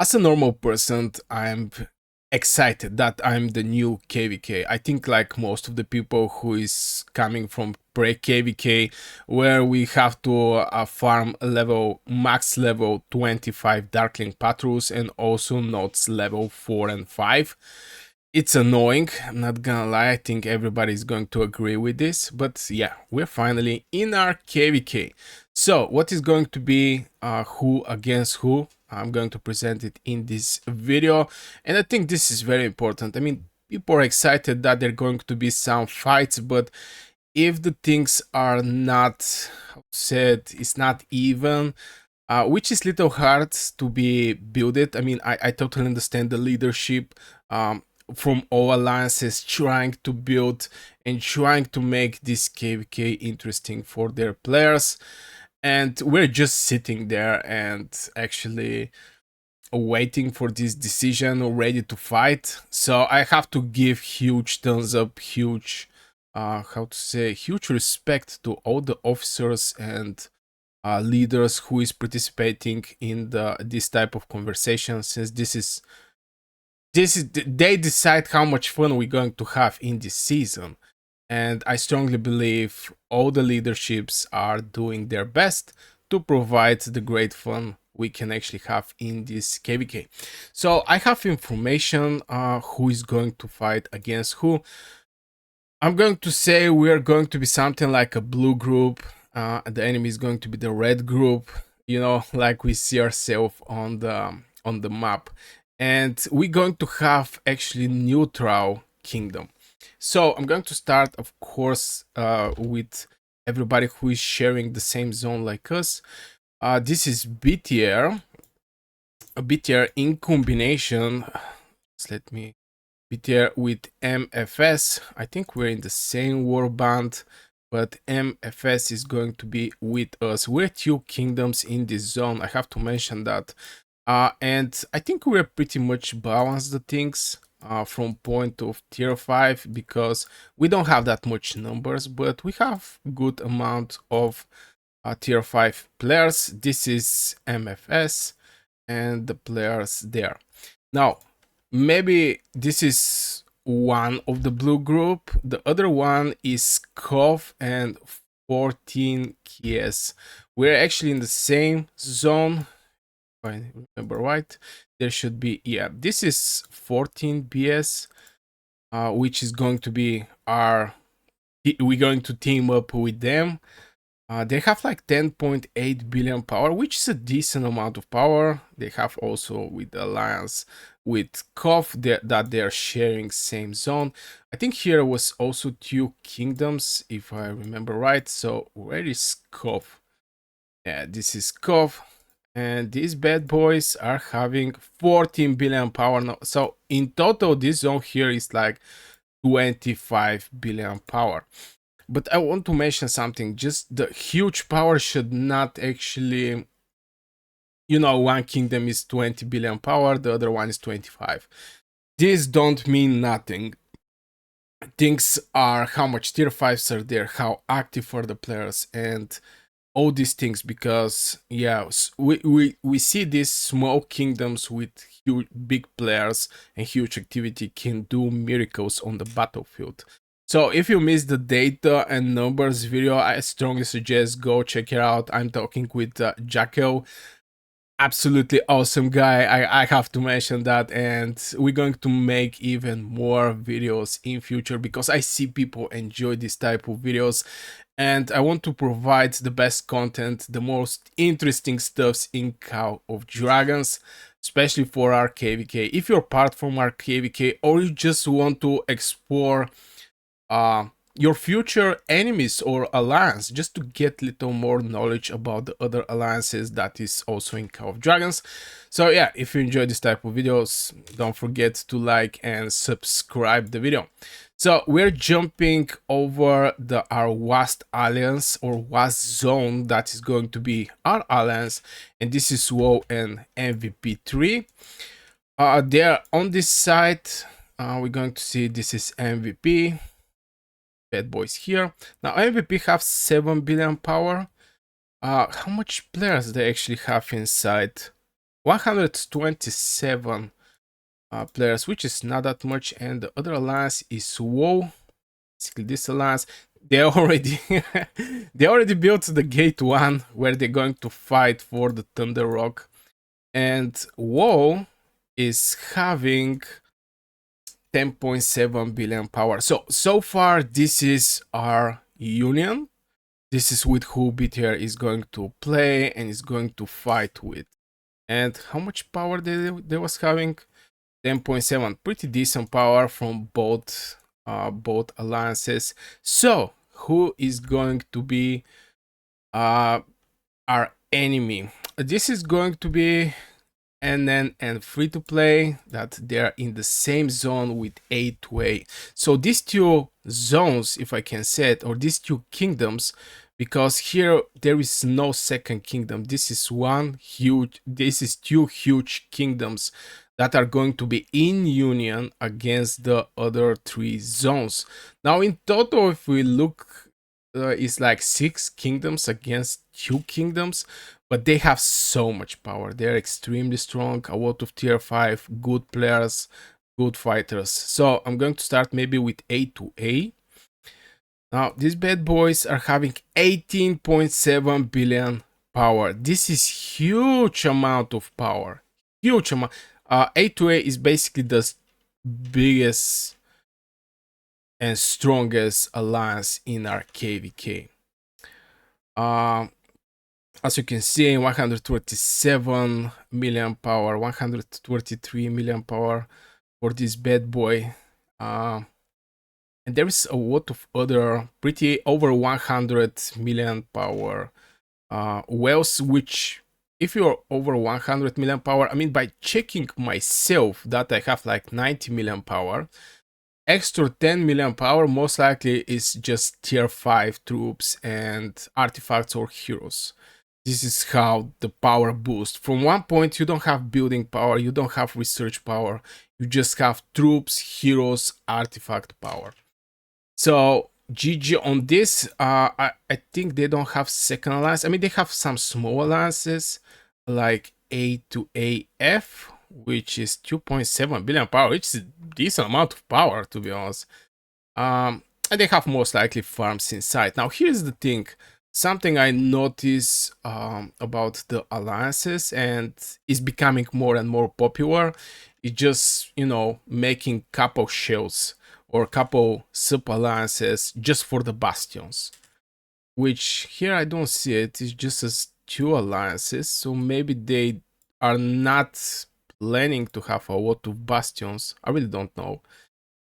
As a normal person, I'm excited that I'm the new KvK. I think like most of the people who is coming from pre-KvK, where we have to farm level max level 25 Darkling Patrols and also nodes level 4 and 5. It's annoying, I'm not gonna lie. I think everybody's going to agree with this, but yeah, we're finally in our KvK. So what is going to be who against who? I'm going to present it in this video, and I think this is very important. I mean, people are excited that there are going to be some fights, but if the things are not, how said, it's not even, which is little hard to be built. I mean, I totally understand the leadership from all alliances trying to build and trying to make this KvK interesting for their players, and we're just sitting there and actually waiting for this decision or ready to fight. So I have to give huge thumbs up, huge how to say, huge respect to all the officers and leaders who is participating in this type of conversation, since this is they decide how much fun we're going to have in this season. And I strongly believe all the leaderships are doing their best to provide the great fun we can actually have in this KvK. So I have information who is going to fight against who. I'm going to say we are going to be something like a blue group. The enemy is going to be the red group. You know, like we see ourselves on the map, and we're going to have actually neutral kingdom. So I'm going to start, of course, with everybody who is sharing the same zone like us. This is BTR, a BTR in combination. Let me BTR with MFS. I think we're in the same warband, but MFS is going to be with us. We're two kingdoms in this zone. I have to mention that. And I think we're pretty much balanced the things from point of tier 5, because we don't have that much numbers, but we have good amount of tier 5 players. This is MFS and the players there. Now, maybe this is one of the blue group. The other one is KvK and 14 KS. We're actually in the same zone. If I remember right, there should be, yeah, this is 14 BS, which is going to be our, we're going to team up with them. They have like 10.8 billion power, which is a decent amount of power. They have also with the alliance with KvK that they are sharing same zone. I think here was also two kingdoms, if I remember right. So where is KvK? Yeah, this is KvK. And these bad boys are having 14 billion power now. So in total, this zone here is like 25 billion power. But I want to mention something. Just the huge power should not actually, you know, one kingdom is 20 billion power, the other one is 25. These don't mean nothing. Things are how much tier 5s are there, how active are the players, and all these things. Because yeah, we see these small kingdoms with huge big players and huge activity can do miracles on the battlefield. So if you missed the data and numbers video, I strongly suggest go check it out. I'm talking with Jacko, absolutely awesome guy. I have to mention that, and we're going to make even more videos in future because I see people enjoy this type of videos, and I want to provide the best content, the most interesting stuffs in Call of Dragons, especially for our KvK. If you're part from our KvK or you just want to explore your future enemies or alliance, just to get little more knowledge about the other alliances that is also in Call of Dragons. So yeah, if you enjoy this type of videos, don't forget to like and subscribe the video. So we're jumping over our WAST alliance or WAST zone that is going to be our alliance, and this is WoW and MVP3. There on this side, we're going to see this is MVP. Bad boys here. Now MVP have 7 billion power. How much players they actually have inside? 127 players, which is not that much. And the other alliance is WoW. Basically, this alliance, they already they already built the gate 1 where they're going to fight for the Thunder Rock. And WoW is having 10.7 billion power. So far, this is our union. This is with who BTR is going to play and is going to fight with. And how much power they was having? 10.7, pretty decent power from both alliances. So who is going to be our enemy? This is going to be NN and free to play, that they're in the same zone with A2A. So these two zones, if I can say it, or these two kingdoms, because here there is no second kingdom. This is two huge kingdoms that are going to be in union against the other three zones. Now in total, if we look, it's like 6 kingdoms against 2 kingdoms, but they have so much power. They're extremely strong, a lot of tier 5, good players, good fighters. So I'm going to start maybe with A2A. Now these bad boys are having 18.7 billion power. This is huge amount of power. Huge amount. A2A is basically the biggest and strongest alliance in our KvK. As you can see, 127 million power, 123 million power for this bad boy. And there is a lot of other pretty over 100 million power whales, which if you're over 100 million power, I mean, by checking myself that I have like 90 million power, extra 10 million power most likely is just tier 5 troops and artifacts or heroes. This is how the power boost. From one point, you don't have building power, you don't have research power, you just have troops, heroes, artifact power. So GG on this. I think they don't have second alliance. I mean, they have some small alliances like A2AF, which is 2.7 billion power, which is a decent amount of power, to be honest. And they have most likely farms inside. Now, here's the thing. Something I notice about the alliances and is becoming more and more popular is just, making couple shells or couple sub alliances just for the bastions. Which here I don't see it. It's just as 2 alliances, so maybe they are not planning to have a lot of bastions. I really don't know.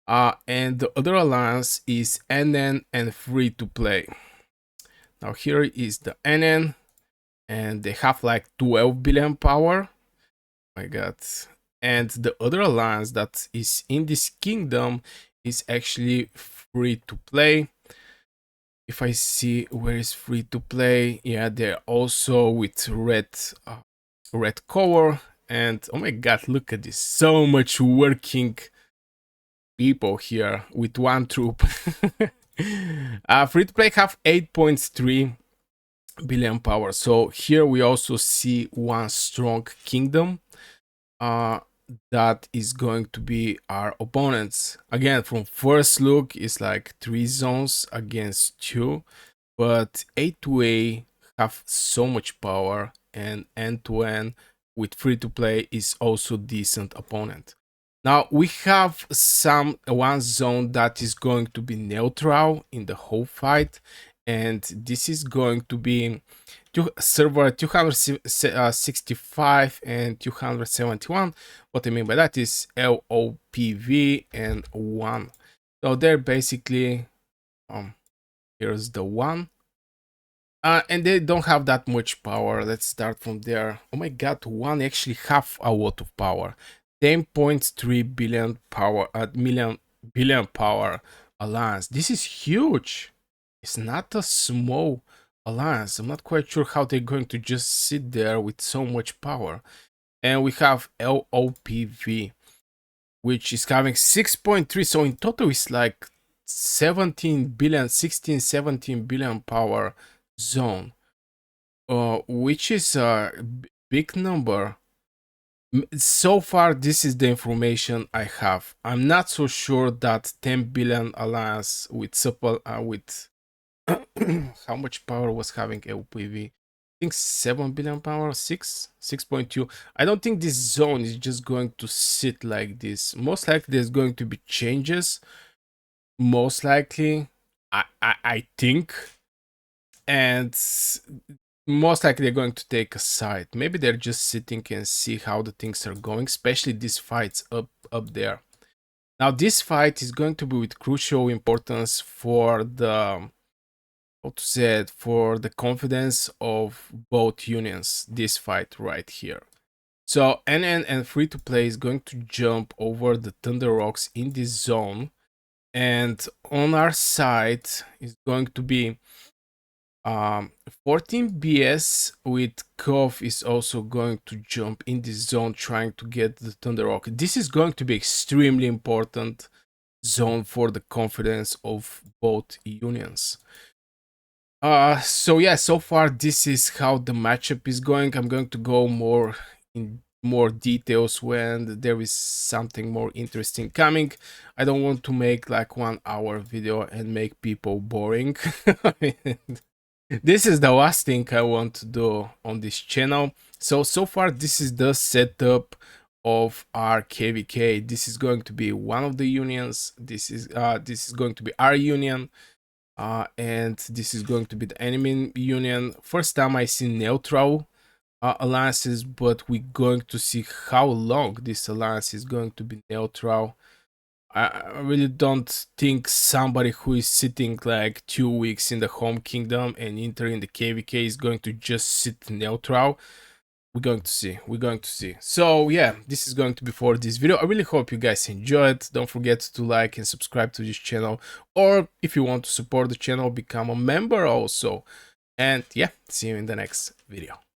And the other alliance is NN and free to play. Now here is the NN, and they have like 12 billion power. Oh my god. And the other alliance that is in this kingdom is actually free to play. If I see where is free to play, yeah, they're also with red color. And oh my god, look at this, so much working people here with one troop. Free to play have 8.3 billion power. So here we also see one strong kingdom that is going to be our opponents. Again, from first look, it's like 3 zones against 2, but A2A have so much power, and end-to-end with free to play is also decent opponent. Now we have one zone that is going to be neutral in the whole fight, and this is going to be server 265 and 271. What I mean by that is LOPV and 1. So they're basically here's the 1. And they don't have that much power. Let's start from there. Oh my god, 1 actually have a lot of power. 10.3 billion power billion power alliance. This is huge. It's not a small alliance. I'm not quite sure how they're going to just sit there with so much power. And we have LOPV, which is having 6.3. So in total, it's like 17 billion, 16, 17 billion power zone, which is a big number. So far, this is the information I have. I'm not so sure that 10 billion alliance with supple with how much power was having LPV. I think 7 billion power, 6.2. I don't think this zone is just going to sit like this. Most likely there's going to be changes. Most likely, I think. And most likely they're going to take a side. Maybe they're just sitting and see how the things are going, especially these fights up there. Now this fight is going to be with crucial importance for the, how to say it, for the confidence of both unions, this fight right here. So NN and free to play is going to jump over the Thunder Rocks in this zone, and on our side is going to be 14 BS with KvK is also going to jump in this zone trying to get the Thunder Rock. This is going to be extremely important zone for the confidence of both unions. So yeah, so far this is how the matchup is going. I'm going to go more in more details when there is something more interesting coming. I don't want to make like 1 hour video and make people boring. This is the last thing I want to do on this channel. So far this is the setup of our KvK. This is going to be one of the unions. This is going to be our union. And this is going to be the enemy union. First time I see neutral alliances, but we're going to see how long this alliance is going to be neutral. I really don't think somebody who is sitting like 2 weeks in the home kingdom and entering the KvK is going to just sit neutral. We're going to see. We're going to see. So yeah, this is going to be for this video. I really hope you guys enjoyed. Don't forget to like and subscribe to this channel. Or if you want to support the channel, become a member also. And yeah, see you in the next video.